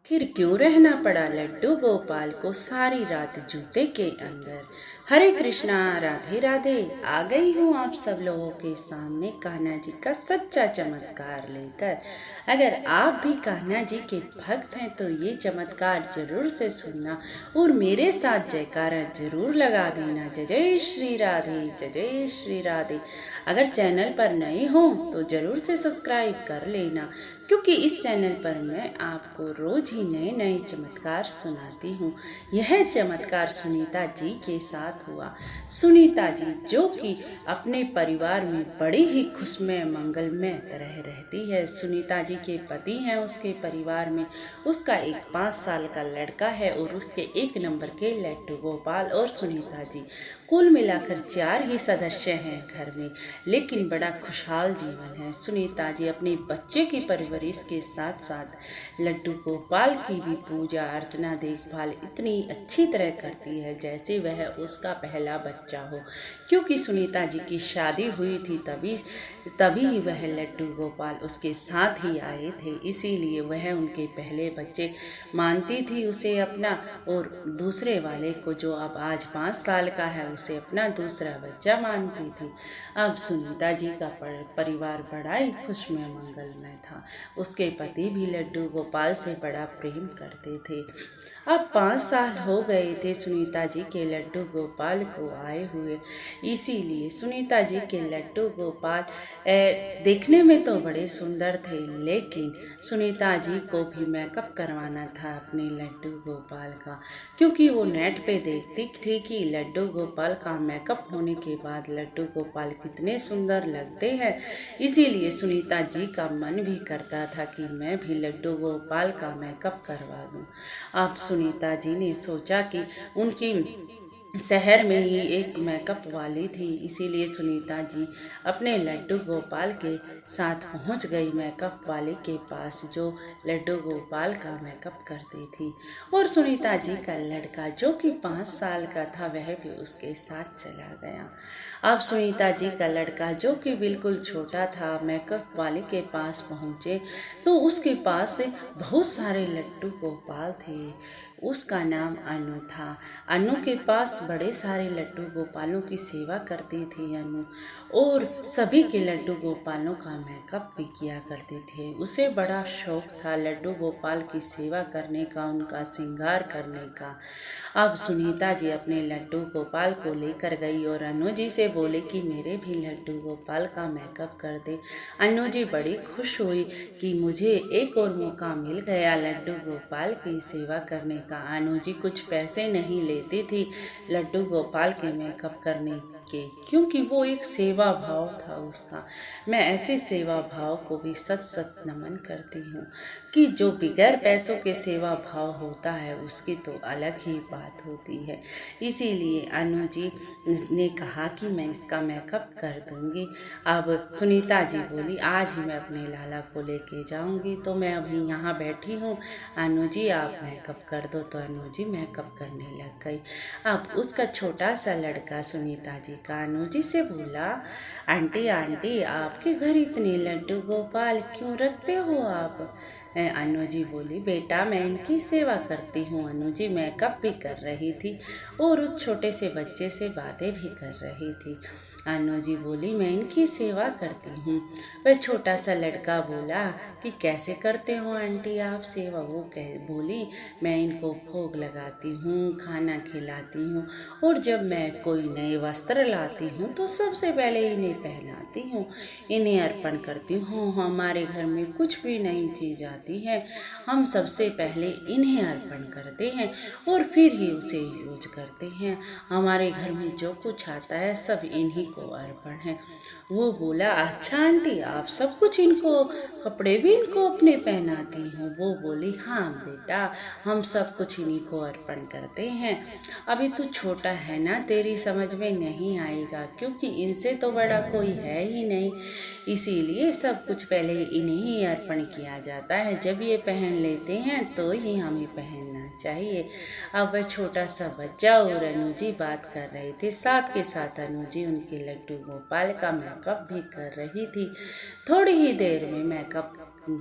फिर क्यों रहना पड़ा लड्डू गोपाल को सारी रात जूते के अंदर। हरे कृष्णा, राधे राधे। आ गई हूँ आप सब लोगों के सामने कान्हा जी का सच्चा चमत्कार लेकर। अगर आप भी कान्हा जी के भक्त हैं तो ये चमत्कार जरूर से सुनना और मेरे साथ जयकारा जरूर लगा देना। जय जय श्री राधे, जय जय श्री राधे। अगर चैनल पर नए हो तो जरूर से सब्सक्राइब कर लेना, क्योंकि इस चैनल पर मैं आपको रोज ही नए नए चमत्कार सुनाती हूँ। यह चमत्कार सुनीता जी के साथ हुआ। सुनीता जी जो कि अपने परिवार में बड़ी ही खुशमय मंगलमय तरह रहती है। सुनीता जी के पति हैं उसके परिवार में, उसका एक 5 साल का लड़का है और उसके 1 नंबर के लड्डू गोपाल और सुनीता जी। कुल मिलाकर 4 ही सदस्य हैं घर में, लेकिन बड़ा खुशहाल जीवन है। सुनीता जी अपने बच्चे की परवरिश के साथ साथ लड्डू गोपाल की भी पूजा अर्चना देखभाल इतनी अच्छी तरह करती है जैसे वह उसका पहला बच्चा हो। क्योंकि सुनीता जी की शादी हुई थी तभी वह लड्डू गोपाल उसके साथ ही आए थे, इसीलिए वह उनके पहले बच्चे मानती थी उसे अपना, और दूसरे वाले को जो अब आज 5 साल का है उसे अपना दूसरा बच्चा मानती थी। अब सुनीता जी का परिवार बड़ा ही खुशमय मंगलमय था। उसके पति भी लड्डू गोपाल से बड़ा प्रेम करते थे। अब 5 साल हो गए थे सुनीता जी के लड्डू गोपाल को आए हुए, इसीलिए सुनीता जी के लड्डू गोपाल देखने में तो बड़े सुंदर थे, लेकिन सुनीता जी को भी मेकअप करवाना था अपने लड्डू गोपाल का, क्योंकि वो नेट पे देखती थी कि लड्डू गोपाल का मेकअप होने के बाद लड्डू गोपाल कितने सुंदर लगते हैं। इसीलिए सुनीता जी का मन भी करता था कि मैं भी लड्डू गोपाल का मेकअप करवा दूं। अब सुनीता जी ने सोचा कि उनकी शहर में ही एक मेकअप वाली थी, इसीलिए सुनीता जी अपने लड्डू गोपाल के साथ पहुंच गई मेकअप वाले के पास, जो लड्डू गोपाल का मेकअप करती थी। और सुनीता जी का लड़का जो कि 5 साल का था वह भी उसके साथ चला गया। अब सुनीता जी का लड़का जो कि बिल्कुल छोटा था मेकअप वाले के पास पहुंचे तो उसके पास बहुत सारे लड्डू गोपाल थे। उसका नाम अनु था। अनु के पास बड़े सारे लड्डू गोपालों की सेवा करती थी अनु, और सभी के लड्डू गोपालों का मेकअप भी किया करते थे। उसे बड़ा शौक था लड्डू गोपाल की सेवा करने का, उनका श्रृंगार करने का। अब सुनीता जी अपने लड्डू गोपाल को लेकर गई और अनु जी से बोले कि मेरे भी लड्डू गोपाल का मेकअप कर दे। अनु जी बड़ी खुश हुई कि मुझे एक और मौका मिल गया लड्डू गोपाल की सेवा करने का। अनु जी कुछ पैसे नहीं लेती थी लड्डू गोपाल के मेकअप करने के, क्योंकि वो एक सेवा भाव था उसका। मैं ऐसे सेवा भाव को भी सच सच नमन करती हूँ कि जो बिगैर पैसों के सेवा भाव होता है उसकी तो अलग ही बात होती है। इसीलिए अनु जी ने कहा कि मैं इसका मेकअप कर दूंगी। अब सुनीता जी बोली आज ही मैं अपने लाला को लेके जाऊंगी, तो मैं अभी यहाँ बैठी हूँ, अनु जी आप मेकअप कर दो। तो अनु जी मेकअप करने लग गई। अब उसका छोटा सा लड़का सुनीता जी का अनु जी से बोला, आंटी आंटी आपके घर इतने लड्डू गोपाल क्यों रखते हो आप? अनु जी बोली बेटा मैं इनकी सेवा करती हूँ। अनु जी मेकअप भी कर रही थी और उस छोटे से बच्चे से बातें भी कर रही थी। अनु जी बोली मैं इनकी सेवा करती हूँ। वह छोटा सा लड़का बोला कि कैसे करते हो आंटी आप सेवा? वो बोली मैं इनको भोग लगाती हूँ, खाना खिलाती हूँ, और जब मैं कोई नए वस्त्र लाती हूँ तो सबसे पहले इन्हें पहनाती हूँ, इन्हें अर्पण करती हूँ। हमारे घर में कुछ भी नई चीज़ आती है हम सबसे पहले इन्हें अर्पण करते हैं और फिर ही उसे यूज करते हैं। हमारे घर में जो कुछ आता है सब इन्हीं को अर्पण है। वो बोला अच्छा आंटी आप सब कुछ इनको, कपड़े भी इनको अपने पहनाती हो? वो बोली हाँ बेटा हम सब कुछ इन्हीं को अर्पण करते हैं। अभी तू छोटा है ना, तेरी समझ में नहीं आएगा, क्योंकि इनसे तो बड़ा कोई है ही नहीं, इसीलिए सब कुछ पहले इन्हें ही अर्पण किया जाता है। जब ये पहन लेते हैं तो ही हमें पहनना चाहिए। अब वह छोटा सा बच्चा और अनु जी बात कर रहे थे, साथ के साथ अनु जी उनके लड्डू गोपाल का मेकअप भी कर रही थी। थोड़ी ही देर में मेकअप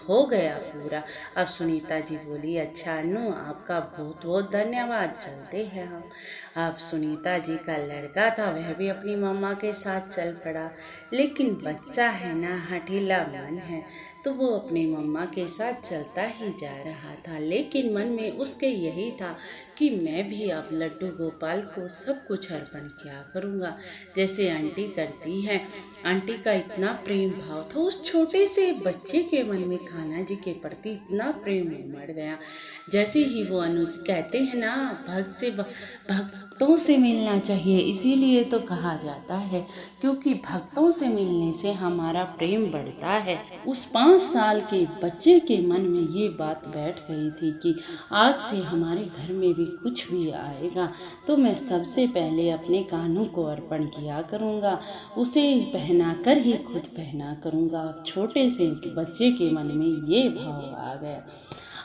हो गया पूरा। अब सुनीता जी बोली, अच्छा अनु, आपका बहुत बहुत धन्यवाद, चलते हैं हम। अब सुनीता जी का लड़का था, वह भी अपनी मम्मा के साथ चल पड़ा। लेकिन बच्चा है ना, हठीला मन है, तो वो अपनी मम्मा के साथ चलता ही जा रहा था। लेकिन मन में उसके यही था कि मैं भी अब लड्डू गोपाल को सब कुछ अर्पण किया करूँगा, जैसे आंटी करती है। आंटी का इतना प्रेम भाव था उस छोटे से बच्चे के मन में, कान्हा जी के प्रति इतना प्रेम उमड़ गया। जैसे ही वो अनुज कहते हैं ना, भक्तों से मिलना चाहिए, इसीलिए तो कहा जाता है, क्योंकि भक्तों से मिलने से हमारा प्रेम बढ़ता है। उस 5 साल के बच्चे के मन में ये बात बैठ गई थी कि आज से हमारे घर में भी कुछ भी आएगा तो मैं सबसे पहले अपने कान्हू को अर्पण किया करूँगा, उसे पहना कर ही खुद पहना करूँगा। छोटे से बच्चे के मन में ये भाव आ गया।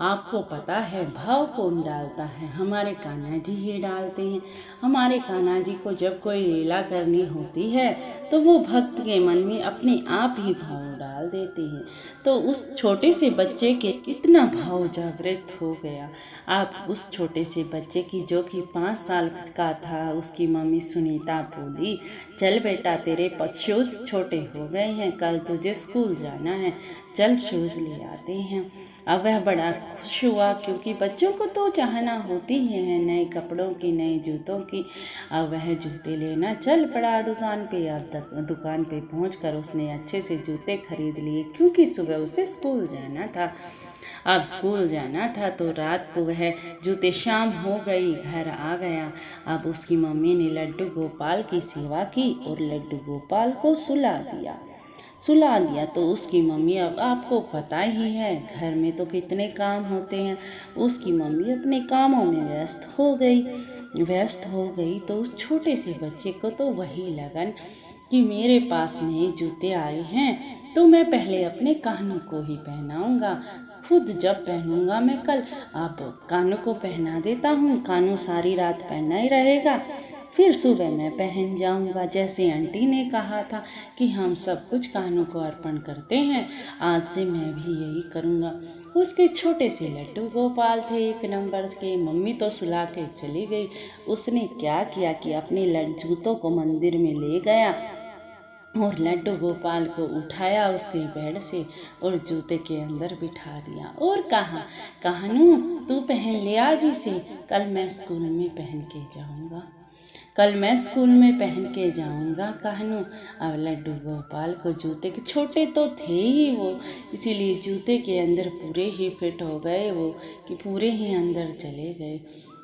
आपको पता है भाव कौन डालता है? हमारे कान्हा जी ही डालते हैं। हमारे कान्हा जी को जब कोई लीला करनी होती है तो वो भक्त के मन में अपने आप ही भाव डाल देते हैं। तो उस छोटे से बच्चे के कितना भाव जागृत हो गया। आप उस छोटे से बच्चे की, जो कि 5 साल का था, उसकी मम्मी सुनीता बोली, चल बेटा, तेरे शूज छोटे हो गए हैं, कल तुझे स्कूल जाना है, चल शूज ले आते हैं। अब वह बड़ा खुश हुआ, क्योंकि बच्चों को तो चाहना होती है नए कपड़ों की, नए जूतों की। अब वह जूते लेना चल पड़ा दुकान पे। अब दुकान पे पहुंचकर उसने अच्छे से जूते खरीद लिए, क्योंकि सुबह उसे स्कूल जाना था। अब स्कूल जाना था तो रात को वह जूते, शाम हो गई, घर आ गया। अब उसकी मम्मी ने लड्डू गोपाल की सेवा की और लड्डू गोपाल को सुला दिया। तो उसकी मम्मी, अब आपको पता ही है घर में तो कितने काम होते हैं, उसकी मम्मी अपने कामों में व्यस्त हो गई। तो उस छोटे से बच्चे को तो वही लगन कि मेरे पास नए जूते आए हैं तो मैं पहले अपने कान्हू को ही पहनाऊंगा, खुद जब पहनूंगा मैं कल। अब कान्हू को पहना देता हूँ, कान्हू सारी रात पहना ही रहेगा, फिर सुबह मैं पहन जाऊंगा। जैसे आंटी ने कहा था कि हम सब कुछ कान्हू को अर्पण करते हैं, आज से मैं भी यही करूंगा। उसके छोटे से लड्डू गोपाल थे 1 नंबर के। मम्मी तो सुला के चली गई। उसने क्या किया कि अपने जूतों को मंदिर में ले गया और लड्डू गोपाल को उठाया उसके बेड से और जूते के अंदर बिठा दिया और कहा, कान्हू तू पहन ले आज इसे, कल मैं स्कूल में पहन के जाऊंगा कान्हू। अब लड्डू गोपाल को जूते के, छोटे तो थे ही वो, इसीलिए जूते के अंदर पूरे ही फिट हो गए वो, कि पूरे ही अंदर चले गए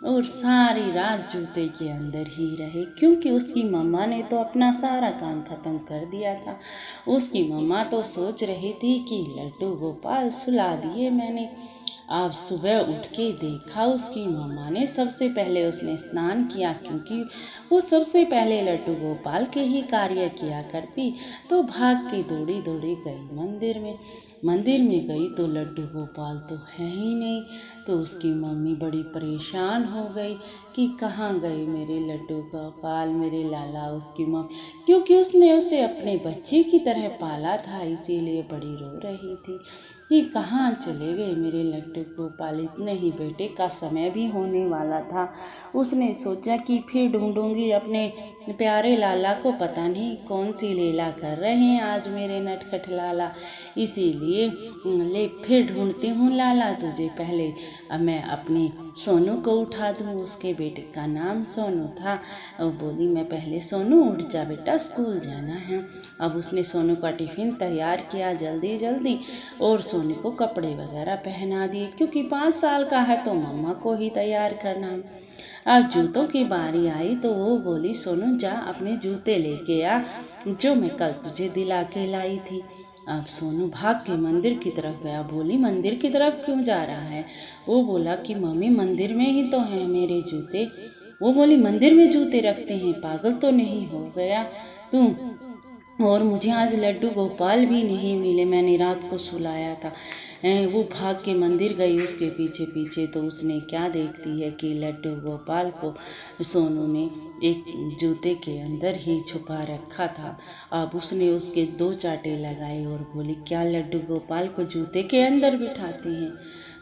और सारी रात जूते के अंदर ही रहे, क्योंकि उसकी मम्मा ने तो अपना सारा काम खत्म कर दिया था। उसकी मम्मा तो सोच रही थी कि लड्डू गोपाल सुला दिए मैंने। अब सुबह उठ के देखा उसकी मम्मा ने, सबसे पहले उसने स्नान किया, क्योंकि वो सबसे पहले लड्डू गोपाल के ही कार्य किया करती। तो भाग के दौड़ी गई मंदिर में गई तो लड्डू गोपाल तो है ही नहीं। तो उसकी मम्मी बड़ी परेशान हो गई कि कहाँ गए मेरे लड्डू गोपाल, मेरे लाला। उसकी मम्मी, क्योंकि उसने उसे अपने बच्चे की तरह पाला था, इसीलिए बड़ी रो रही थी कि कहाँ चले गए मेरे लड्डू गोपाल। इतने ही बेटे का समय भी होने वाला था। उसने सोचा कि फिर ढूंढूंगी अपने प्यारे लाला को, पता नहीं कौन सी लीला कर रहे हैं आज मेरे नटखट लाला, इसीलिए ले फिर ढूंढती हूँ लाला तुझे। पहले अब मैं अपने सोनू को उठा दूँ, उसके बेटे का नाम सोनू था। और बोली, मैं पहले सोनू उठ जा बेटा, स्कूल जाना है। अब उसने सोनू का टिफ़िन तैयार किया जल्दी और सोनू को कपड़े वगैरह पहना दिए, क्योंकि 5 साल का है तो मम्मा को ही तैयार करना। अब जूतों की बारी आई तो वो बोली, सोनू जा अपने जूते लेके आ जो मैं कल तुझे दिला के लाई थी। अब सोनू भाग के मंदिर की तरफ गया। बोली, मंदिर की तरफ क्यों जा रहा है? वो बोला कि मम्मी मंदिर में ही तो हैं मेरे जूते। वो बोली, मंदिर में जूते रखते हैं, पागल तो नहीं हो गया तू? और मुझे आज लड्डू गोपाल भी नहीं मिले। मैंने रात को सुलाया था। वो भाग के मंदिर गई उसके पीछे पीछे, तो उसने क्या देखती है कि लड्डू गोपाल को सोनू ने एक जूते के अंदर ही छुपा रखा था। अब उसने उसके 2 चांटे लगाए और बोली, क्या लड्डू गोपाल को जूते के अंदर बिठाती हैं?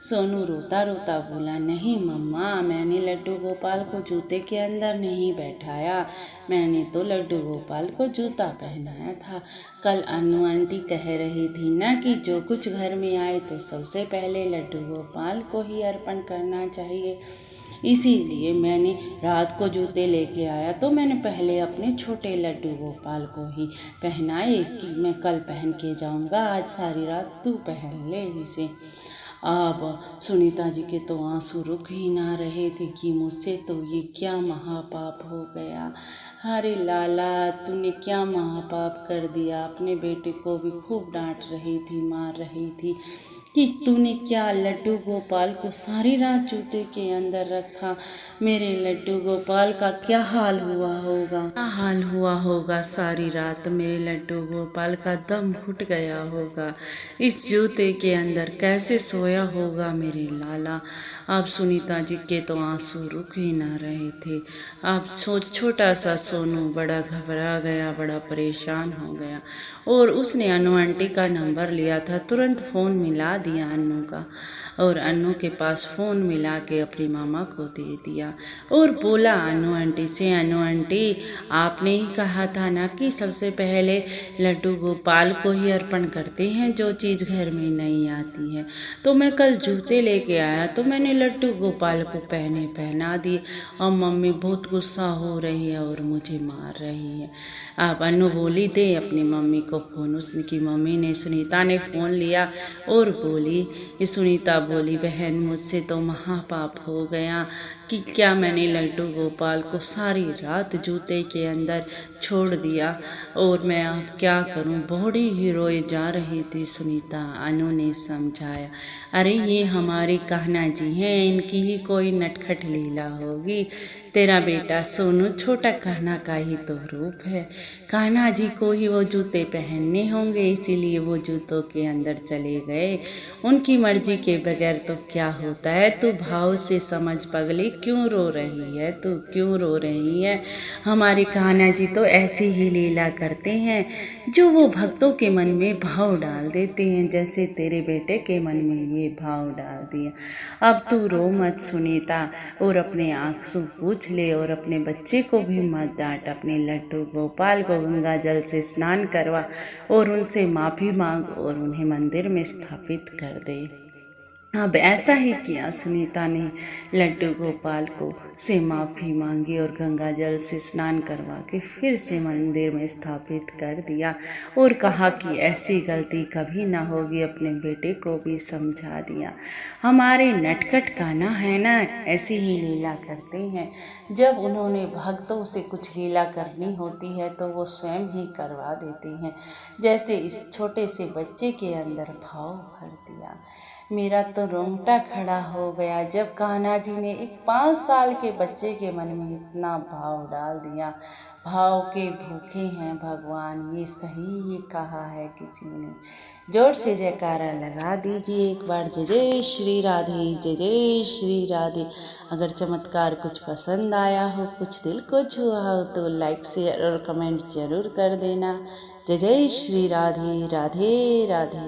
सोनू रोता रोता बोला, नहीं मम्मा, मैंने लड्डू गोपाल को जूते के अंदर नहीं बैठाया, मैंने तो लड्डू गोपाल को जूता पहनाया था। कल अनु आंटी कह रही थी ना कि जो कुछ घर में आए तो सबसे पहले लड्डू गोपाल को ही अर्पण करना चाहिए। इसीलिए मैंने रात को जूते लेके आया तो मैंने पहले अपने छोटे लड्डू गोपाल को ही पहनाए कि मैं कल पहन के जाऊंगा, आज सारी रात तू पहन ले इसे। अब सुनीता जी के तो आंसू रुक ही ना रहे थे कि मुझसे तो ये क्या महापाप हो गया। अरे लाला, तूने क्या महापाप कर दिया। अपने बेटे को भी खूब डांट रही थी, मार रही थी कि तूने क्या लड्डू गोपाल को सारी रात जूते के अंदर रखा। मेरे लड्डू गोपाल का क्या हाल हुआ होगा, क्या हाल हुआ होगा। सारी रात मेरे लड्डू गोपाल का दम घुट गया होगा, इस जूते के अंदर कैसे सोया होगा मेरे लाला। अब सुनीता जी के तो आंसू रुक ही ना रहे थे। अब छोटा सा सोनू बड़ा घबरा गया, बड़ा परेशान हो गया और उसने अनु आंटी का नंबर लिया था। तुरंत फ़ोन मिला दिया अन्नू का और अन्नू के पास फ़ोन मिला के अपनी मामा को दे दिया और बोला अन्नू आंटी से, अन्नू आंटी, आपने ही कहा था ना कि सबसे पहले लड्डू गोपाल को ही अर्पण करते हैं जो चीज़ घर में नहीं आती है। तो मैं कल जूते लेके आया तो मैंने लड्डू गोपाल को पहना दिए और मम्मी बहुत गुस्सा हो रही है और मुझे मार रही है। अब अन्नू बोली, दे अपनी मम्मी को फ़ोन। उसकी मम्मी ने, सुनीता ने फ़ोन लिया और बोली, ये सुनीता बोली, बहन मुझसे तो महापाप हो गया कि क्या मैंने लड्डू गोपाल को सारी रात जूते के अंदर छोड़ दिया और मैं अब क्या करूं। बड़ी ही रोए जा रही थी सुनीता। अनु ने समझाया, अरे ये हमारी कहना जी हैं, इनकी ही कोई नटखट लीला होगी। तेरा बेटा सोनू छोटा कहना का ही तो रूप है। कान्हा जी को ही वो जूते पहनने होंगे, इसीलिए वो जूतों के अंदर चले गए। उनकी मर्जी के बगैर तो क्या होता है। तू भाव से समझ पगली, क्यों रो रही है, तू क्यों रो रही है। हमारे कान्हा जी तो ऐसी ही लीला करते हैं जो वो भक्तों के मन में भाव डाल देते हैं, जैसे तेरे बेटे के मन में ये भाव डाल दिया। अब तू रो मत सुनीता और अपने आंसू पूछ ले और अपने बच्चे को भी मत डांट। अपने लड्डू गोपाल को गंगा जल से स्नान करवा और उनसे माफ़ी मांग और उन्हें मंदिर में स्थापित कर दे। अब ऐसा ही किया सुनीता ने। लड्डू गोपाल को से माफ़ी मांगी और गंगा जल से स्नान करवा के फिर से मंदिर में स्थापित कर दिया और कहा कि ऐसी गलती कभी ना होगी। अपने बेटे को भी समझा दिया। हमारे नटखट कान्हा है ना, ऐसी ही लीला करते हैं। जब उन्होंने भक्तों से कुछ लीला करनी होती है तो वो स्वयं ही करवा देते हैं, जैसे इस छोटे से बच्चे के अंदर भाव भर दिया। मेरा तो रोंगटा खड़ा हो गया जब कान्हा जी ने एक 5 साल के बच्चे के मन में इतना भाव डाल दिया। भाव के भूखे हैं भगवान, ये सही ही कहा है किसी ने। जोर से जयकारा लगा दीजिए एक बार। जय जय श्री राधे, जय जय श्री राधे। अगर चमत्कार कुछ पसंद आया हो, कुछ दिल को छुआ हो तो लाइक शेयर और कमेंट जरूर कर देना। जय जय श्री राधे, राधे राधे।